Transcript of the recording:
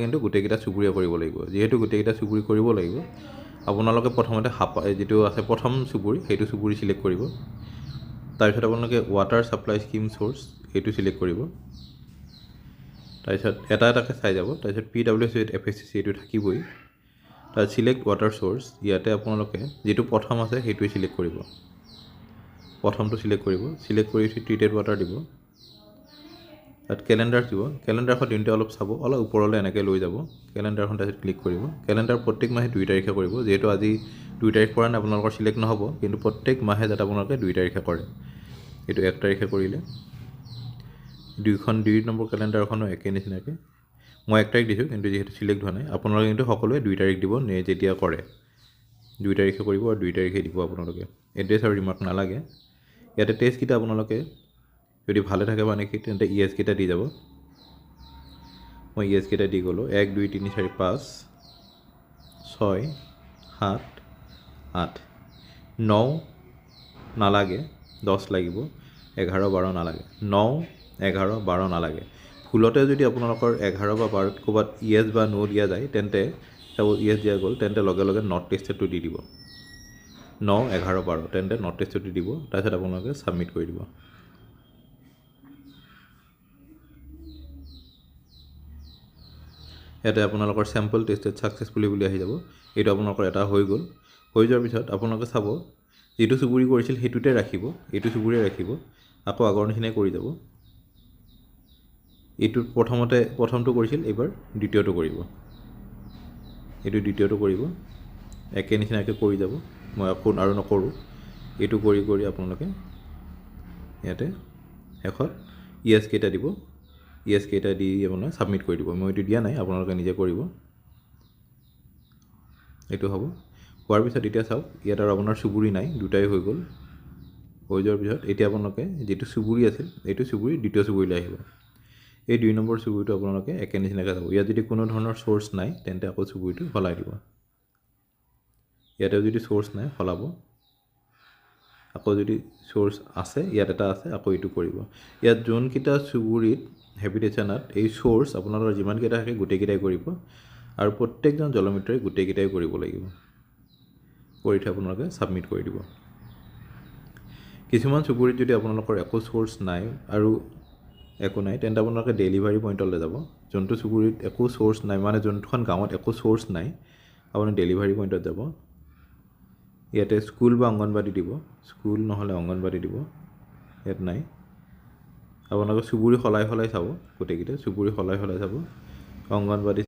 কিন্তু গোটেইকেইটা চুবুৰীয়া কৰিব লাগিব যেহেতু গোটেইকেইটা চুবুৰী কৰিব লাগিব আপোনালোকে প্ৰথমতে যেটো আছে প্ৰথম চুবুৰী সেইটো চুবুৰী সিলেক্ট কৰিব তাৰপিছত আপোনালোকে ওয়াটাৰ সাপ্লাই স্কিম সোৰ্স এইটো সিলেক্ট কৰিব তাৰপিছত এটাকে চাই যাব তাৰপিছত PWC FSCC এইটো থাকিবই তাৰ সিলেক্ট ওয়াটাৰ সোৰ্স ইয়াতে আপোনালোকে যেটো প্ৰথম আছে সেইটো সিলেক্ট কৰিব প্ৰথমটো সিলেক্ট কৰিব সিলেক্ট কৰি ট্ৰিটেড ওয়াটাৰ দিব তাত ক্যালেন্ডাৰ দিব ক্যালেন্ডাৰখন দিনতে অলপ চাব অলপ ওপৰলৈ এনেকৈ লৈ যাব ক্যালেন্ডাৰখন তাৰপিছত ক্লিক কৰিব ক্যালেন্ডাৰ প্ৰত্যেক মাহে 2 তাৰিখে কৰিব যেহেতু আজি 2 তাৰিখ পৰা না আপোনালোকৰ সিলেক্ট নহব কিন্তু প্ৰত্যেক মাহে যাতে আপোনালোকে 2 তাৰিখে কৰে এটো 1 তাৰিখে কৰিলে দুইখন 2 নম্বৰ ক্যালেন্ডাৰখনো একে নিচিনাকৈ মই 1 তাৰিখ দিছো কিন্তু যেহেতু সিলেক্ট হোৱা নাই আপোনালোকে কিন্তু সকলোৱে 2 তাৰিখ দিব নে যেতিয়া কৰে 2 তাৰিখে কৰিব আৰু 2 তাৰিখে দিব আপোনালোকে এড্ৰেছ আৰু ৰিমাৰ্ক নালাগে ইয়াতে টেষ্ট কিটা আপোনালোকে যদি ভালে থাকে মানে কি তেন্তে ইএস কিটা দি যাব মই ইএস কিটা দি গলো 1 2 3 4 5 6 7 8 9 নালাগে 10 লাগিব 11 12 নালাগে 9 11 12 নালাগে ফুলতে যদি আপোনালোকৰ 11 বা 12 ক'বাত ইএস বা নো দিয়া যায় তেন্তে সব ইএস দিয়া গল তেন্তে লগে লগে নট টেষ্টেডটো দি দিব 9 11 12 তেন্তে নট টেষ্টেডটো দিব তাৰপিছত আপোনালোকে সাবমিট কৰি দিব ইয়াতে আপোনালোকৰ স্যাম্পল টেষ্টেড সাকসেসফুলি বুলি আহি যাব এইটো আপোনালোকৰ এটা হৈ গল হৈ যোৱাৰ পিছত আপোনালোকে চাব যেটো চুবুৰী কৰিছিল হেতুতে ৰাখিব এইটো চুবুৰীয়ে ৰাখিব আকৌ আগৰ নিচিনাই কৰি যাব এইটো প্ৰথমটো কৰিছিল এবাৰ দ্বিতীয়টো কৰিব এইটো দ্বিতীয়টো কৰিব একে নিচিনাকৈ কৰি যাব মই আকৌ আৰু নকৰো এইটো কৰি কৰি আপোনালোকে ইয়াতে এখন ইএস কেটা দিব ইএস কেটা দি আপোনালোকে সাবমিট কৰি দিব মই এইটো দিয়া নাই আপোনালোকে নিজে কৰিব এইটো হ'ব হোৱাৰ পিছত এতিয়া চাওক ইয়াত আৰু আপোনাৰ চুবুৰী নাই দুটাই হৈ গল হৈ যোৱাৰ পিছত এতিয়া আপোনালোকে যেটো চুবুৰী আছিল এইটো চুবুৰী দ্বিতীয় চুবুৰীলৈ আহিব এই 2 নম্বৰ চুবুৰীটো আপোনালোকে একে নিচিনাকৈ যাব ইয়াত যদি কোনো ধৰণৰ সোৰ্স নাই তেন্তে আকৌ চুবুৰীটো হলাই দিব ইয়াতে যদি সোৰ্স নাই হলাব আকৌ যদি সোৰ্স আছে ইয়াত এটা আছে আকৌ এইটো কৰিব ইয়াত যোন কিটা চুবুৰীত হেবিটেশনত এই সোৰ্স আপোনালোকৰ যিমান কেটা থাকে গোটেইকেইটাই কৰিব আৰু প্ৰত্যেকজন জলমিত্ৰই গোটেইকেইটাই কৰিব লাগিব কৰি আপোনালোকে সাবমিট কৰি দিব কিছুমান চুবুৰীত যদি আপোনালোকৰ একো সোৰ্স নাই আৰু একো নাই তেন্তে আপোনালোকে ডেলিভাৰী পইণ্টলৈ যাব যোনটো চুবুৰীত একো সোৰ্স নাই মানে যোনখন গাঁৱত একো সোৰ্স নাই আপুনি ডেলিভাৰী পইণ্টত যাব ইয়াতে স্কুল বা অঙ্গনবাড়ী দিব স্কুল নহলে অঙ্গনবাড়ী দিব ইয়াত নাই আপোনালোকে চুবুৰী হলাই চাব গোটেইকেইটা চুবুৰী হলাই চাব অঙ্গনবাড়ী